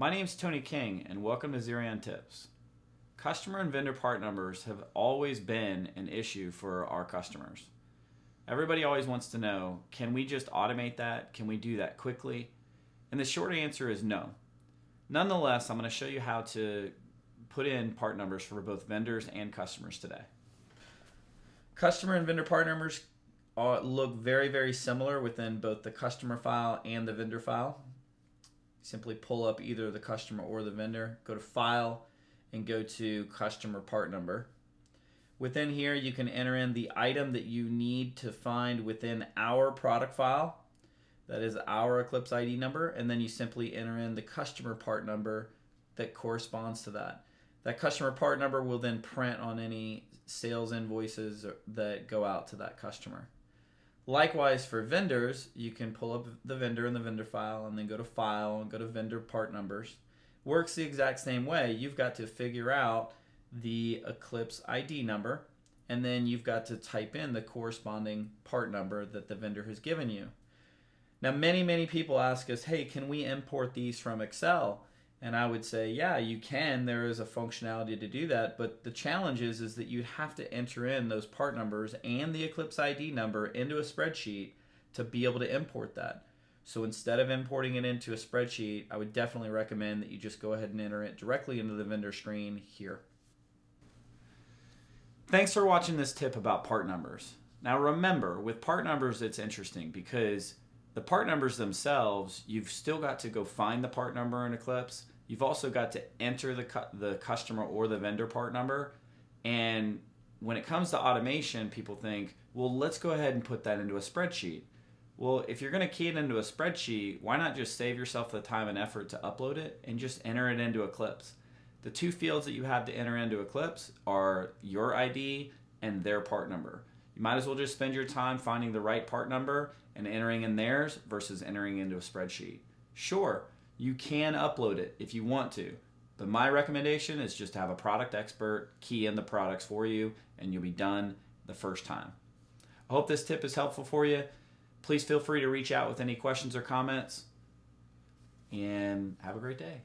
My name's Tony King, and welcome to Zerion Tips. Customer and vendor part numbers have always been an issue for our customers. Everybody always wants to know, can we just automate that? Can we do that quickly? And the short answer is no. Nonetheless, I'm going to show you how to put in part numbers for both vendors and customers today. Customer and vendor part numbers look very, very similar within both the customer file and the vendor file. Simply pull up either the customer or the vendor, go to File, and go to Customer Part Number. Within here, you can enter in the item that you need to find within our product file. That is our Eclipse ID number, and then you simply enter in the customer part number that corresponds to that. That customer part number will then print on any sales invoices that go out to that customer. Likewise, for vendors, you can pull up the vendor in the vendor file and then go to File and go to Vendor Part Numbers. Works the exact same way. You've got to figure out the Eclipse ID number, and then you've got to type in the corresponding part number that the vendor has given you. Now, many people ask us, hey, can we import these from Excel? And I would say, yeah, you can. There is a functionality to do that. But the challenge is that you'd have to enter in those part numbers and the Eclipse ID number into a spreadsheet to be able to import that. So instead of importing it into a spreadsheet, I would definitely recommend that you just go ahead and enter it directly into the vendor screen here. Thanks for watching this tip about part numbers. Now remember, with part numbers, it's interesting because the part numbers themselves, you've still got to go find the part number in Eclipse. You've also got to enter the customer or the vendor part number. And when it comes to automation, people think, well, let's go ahead and put that into a spreadsheet. Well, if you're going to key it into a spreadsheet, why not just save yourself the time and effort to upload it and just enter it into Eclipse? The two fields that you have to enter into Eclipse are your ID and their part number. You might as well just spend your time finding the right part number and entering in theirs versus entering into a spreadsheet. Sure, you can upload it if you want to, but my recommendation is just to have a product expert key in the products for you and you'll be done the first time. I hope this tip is helpful for you. Please feel free to reach out with any questions or comments, and have a great day.